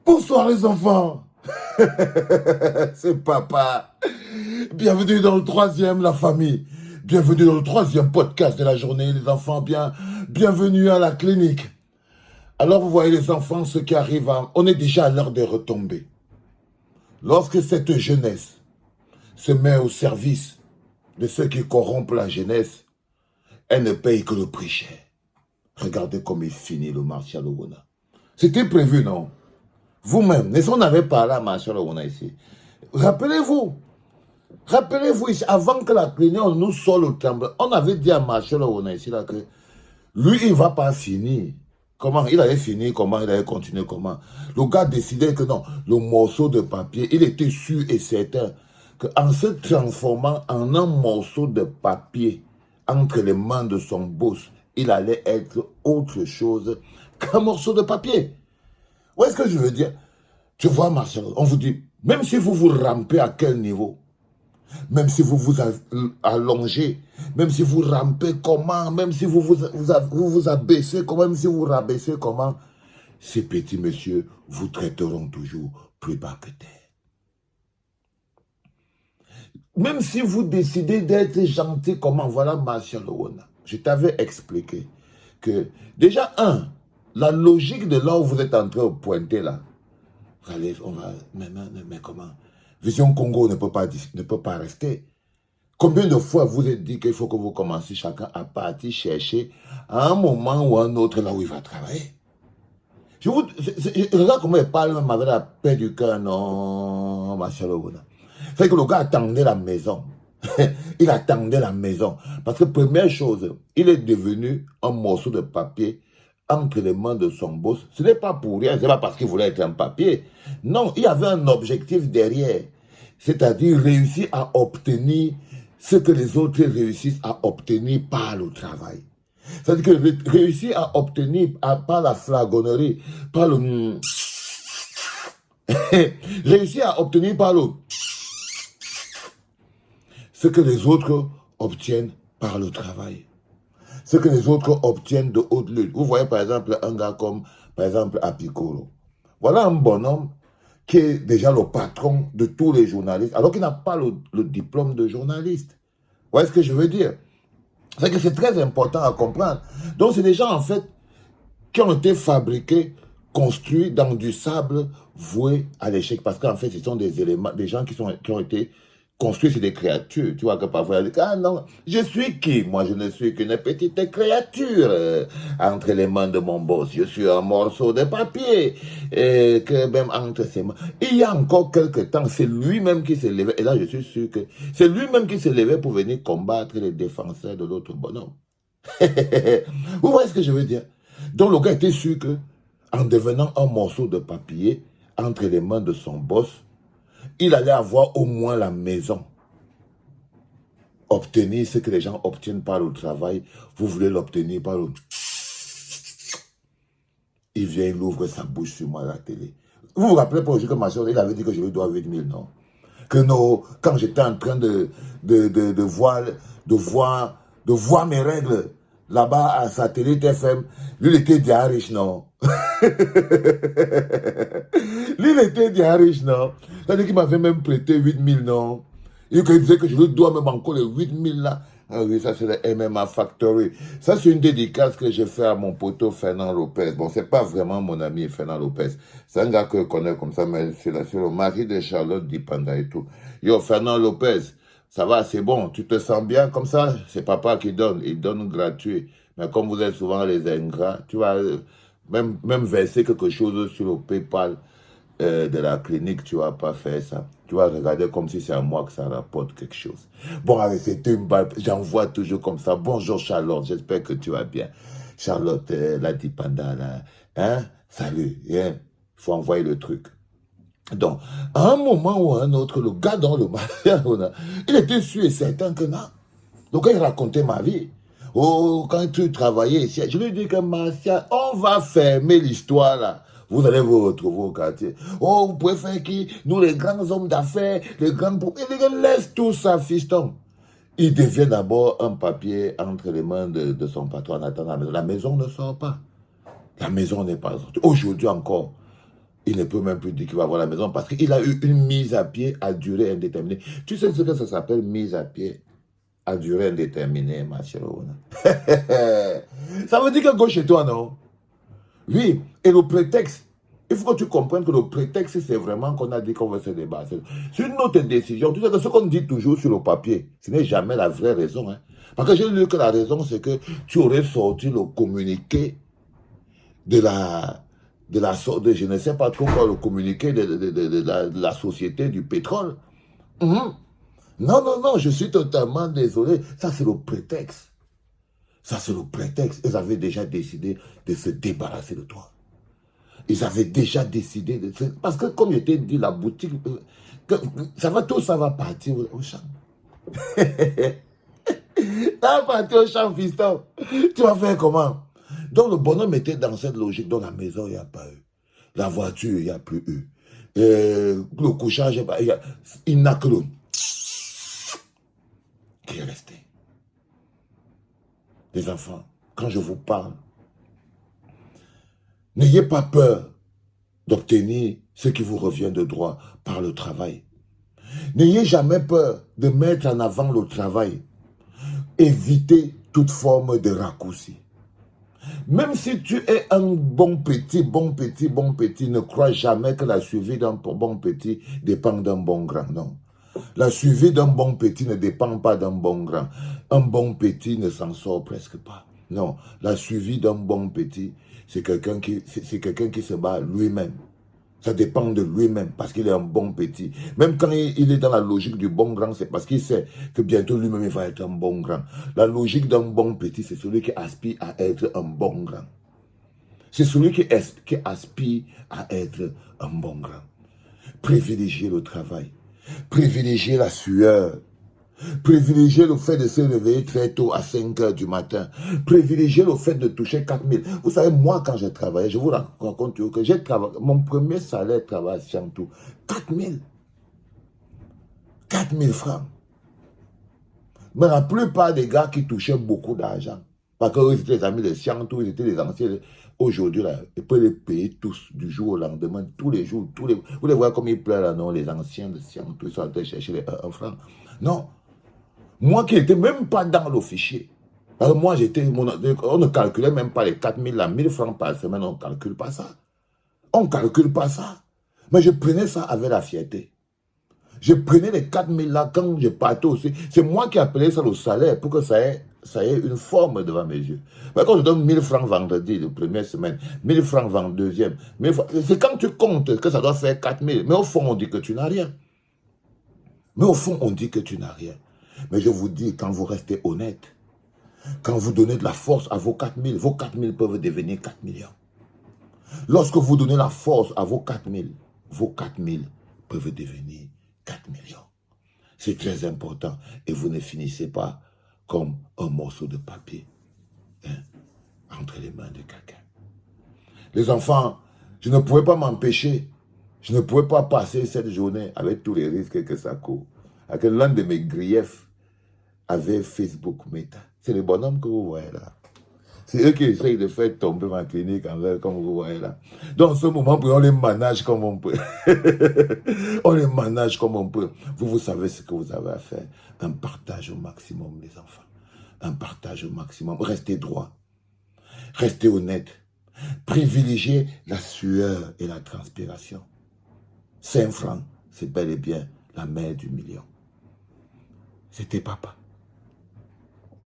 Bonsoir les enfants. C'est papa. Bienvenue dans le troisième, la famille. Bienvenue dans le troisième podcast de la journée, les enfants. Bienvenue à la clinique. Alors vous voyez les enfants, ce qui arrive, on est déjà à l'heure de retomber. Lorsque cette jeunesse se met au service de ceux qui corrompent la jeunesse, elle ne paye que le prix cher. Regardez comme il finit le Martial Owona. C'était prévu, non? Vous-même, on n'avait pas là Martial Owona ici. Rappelez-vous, avant que la clinique nous sorte le tremblement, on avait dit à Martial Owona ici là que lui, il ne va pas finir. Comment? Il allait finir comment? Il allait continuer comment? Le gars décidait que non, le morceau de papier, il était sûr et certain qu'en se transformant en un morceau de papier entre les mains de son boss, il allait être autre chose qu'un morceau de papier. Où est-ce que je veux dire? Tu vois, Marcel, on vous dit, même si vous vous rampez à quel niveau, même si vous vous allongez, même si vous rampez comment, même si vous vous abaissez comment, même si vous rabaissez comment, ces petits messieurs vous traiteront toujours plus bas que terre. Même si vous décidez d'être gentil comment, voilà Martial Owona. Je t'avais expliqué que, déjà, la logique de là où vous êtes en train de pointer là, allez, mais comment? Vision Congo ne peut pas rester. Combien de fois vous êtes dit qu'il faut que vous commenciez chacun à partir chercher à un moment ou à un autre là où il va travailler? Je regarde comment il parle même avec la paix du cœur, non, Martial Owona. C'est que le gars attendait la maison. Il attendait la maison. Parce que première chose, il est devenu un morceau de papier entre les mains de son boss. Ce n'est pas pour rien, ce n'est pas parce qu'il voulait être un papier. Non, il y avait un objectif derrière. C'est-à-dire réussir à obtenir ce que les autres réussissent à obtenir par le travail. C'est-à-dire que réussir à obtenir par la flagonnerie, par le... réussir à obtenir par le... ce que les autres obtiennent par le travail. Ce que les autres obtiennent de haute lutte. Vous voyez par exemple un gars comme, par exemple, Apicolo. Voilà un bonhomme qui est déjà le patron de tous les journalistes, alors qu'il n'a pas le diplôme de journaliste. Vous voyez ce que je veux dire? C'est que c'est très important à comprendre. Donc c'est des gens en fait qui ont été fabriqués, construits dans du sable voué à l'échec. Parce qu'en fait, ce sont des éléments, des gens qui ont été construits sur des créatures. Tu vois que parfois, il y a des ah non, je suis qui? Moi, je ne suis qu'une petite créature entre les mains de mon boss. Je suis un morceau de papier que même entre ses mains. Il y a encore quelques temps, c'est lui-même qui s'est levé. Et là, je suis sûr que c'est lui-même qui s'est levé pour venir combattre les défenseurs de l'autre bonhomme. Vous voyez ce que je veux dire? Donc, le gars était sûr que, en devenant un morceau de papier entre les mains de son boss, il allait avoir au moins la maison. Obtenir ce que les gens obtiennent par le travail, vous voulez l'obtenir par le... Il vient, il ouvre sa bouche sur moi à la télé. Vous vous rappelez pour aujourd'hui que ma soeur, il avait dit que je lui dois 8 000, non? Que non, quand j'étais en train de voir mes règles là-bas à Satellite FM, lui, il était déjà riche, non? Lui, il était déjà riche, non? C'est-à-dire qu'il m'avait même prêté 8 000, non? Il disait que je lui dois même encore les 8 000 là. Ah oui, ça c'est le MMA Factory. Ça c'est une dédicace que j'ai fait à mon poteau Fernand Lopez. Bon, c'est pas vraiment mon ami Fernand Lopez. C'est un gars que je connais comme ça, mais c'est le mari de Charlotte Dipanda et tout. Yo, Fernand Lopez, ça va, c'est bon, tu te sens bien comme ça? C'est papa qui donne, il donne gratuit. Mais comme vous êtes souvent les ingrats, tu vas même verser quelque chose sur le PayPal de la clinique, tu vas pas faire ça. Tu vas regarder comme si c'est à moi que ça rapporte quelque chose. Bon, allez, c'était une balle. J'envoie toujours comme ça. Bonjour Charlotte, j'espère que tu vas bien. Charlotte, la Dipanda, là. Hein? Salut. Hein? Il faut envoyer le truc. Donc, à un moment ou à un autre, le gars dans le mariage, il était sûr et certain que non. Donc, quand il racontait ma vie, oh, quand tu travaillais ici, je lui dis que Martial, on va fermer l'histoire là. Vous allez vous retrouver au quartier. Oh, vous pouvez faire qui? Nous, les grands hommes d'affaires, les grands... Et les gars, laisse tout ça, fiston. Il devient d'abord un papier entre les mains de son patron en attendant la maison. La maison ne sort pas. La maison n'est pas sortie. Aujourd'hui encore, il ne peut même plus dire qu'il va avoir la maison parce qu'il a eu une mise à pied à durée indéterminée. Tu sais ce que ça s'appelle mise à pied à durée indéterminée, ma chère Ona? Ça veut dire que gauche chez toi, non? Oui, et le prétexte, il faut que tu comprennes que le prétexte, c'est vraiment qu'on a dit qu'on veut se débarrasser. C'est une autre décision. Tu sais que ce qu'on dit toujours sur le papier, ce n'est jamais la vraie raison. Hein. Parce que j'ai lu que la raison, c'est que tu aurais sorti le communiqué de je ne sais pas trop quoi, le communiqué de la société du pétrole. Non, non, non, je suis totalement désolé. Ça, c'est le prétexte. Ça, c'est le prétexte. Ils avaient déjà décidé de se débarrasser de toi. Ils avaient déjà décidé de... Parce que comme je t'ai dit, la boutique... tout ça va partir au champ. Ça va partir au champ, fiston. Tu vas faire comment? Donc le bonhomme était dans cette logique. Dans la maison, il n'y a pas eu. La voiture, il n'y a plus eu. Le couchage, il n'a que le... qui est resté. Les enfants, quand je vous parle, n'ayez pas peur d'obtenir ce qui vous revient de droit par le travail. N'ayez jamais peur de mettre en avant le travail. Évitez toute forme de raccourci. Même si tu es un bon petit, ne crois jamais que la survie d'un bon petit dépend d'un bon grand. Non. La survie d'un bon petit ne dépend pas d'un bon grand. Un bon petit ne s'en sort presque pas. Non, la survie d'un bon petit, c'est quelqu'un qui se bat lui-même. Ça dépend de lui-même parce qu'il est un bon petit. Même quand il est dans la logique du bon grand, c'est parce qu'il sait que bientôt lui-même il va être un bon grand. La logique d'un bon petit, c'est celui qui aspire à être un bon grand. C'est celui qui aspire à être un bon grand. Privilégiez le travail. Privilégiez la sueur. Privilégiez le fait de se réveiller très tôt à 5 heures du matin. Privilégiez le fait de toucher 4 000. Vous savez, moi, quand j'ai travaillé, je vous raconte que j'ai travaillé, mon premier salaire de travail, c'est en tout 4 000. 4 000 francs. Mais la plupart des gars qui touchaient beaucoup d'argent, parce qu'eux, ils étaient les amis de Siantou, ils étaient les anciens. Aujourd'hui, là, ils peuvent les payer tous, du jour au lendemain, tous les jours. Vous les voyez comme ils pleurent là, non, les anciens de Siantou, ils sont en train de chercher les 1 franc. Non. Moi qui n'étais même pas dans le fichier. Alors moi, on ne calculait même pas les 4 000, 1 000 francs par semaine, on ne calcule pas ça. On ne calcule pas ça. Mais je prenais ça avec la fierté. Je prenais les 4 000 là quand je partais aussi. C'est moi qui appelais ça le salaire pour que ça ait une forme devant mes yeux. Mais quand je donne 1 000 francs vendredi, la première semaine, 1 000 francs vendredi, deuxième, c'est quand tu comptes que ça doit faire 4 000. Mais au fond, on dit que tu n'as rien. Mais au fond, on dit que tu n'as rien. Mais je vous dis, quand vous restez honnête, quand vous donnez de la force à vos 4 000 peuvent devenir 4 millions. Lorsque vous donnez la force à vos 4 000 peuvent devenir 4 millions. C'est très important. Et vous ne finissez pas comme un morceau de papier entre les mains de quelqu'un. Les enfants, je ne pouvais pas m'empêcher. Je ne pouvais pas passer cette journée avec tous les risques que ça court. Avec l'un de mes griefs avait Facebook Meta. C'est le bonhomme que vous voyez là. C'est eux qui essayent de faire tomber ma clinique comme vous voyez là. Dans ce moment, on les manage comme on peut. On les manage comme on peut. Vous savez ce que vous avez à faire. Un partage au maximum, les enfants. Un partage au maximum. Restez droit. Restez honnête. Privilégiez la sueur et la transpiration. 5 francs, c'est bel et bien la mère du million. C'était papa.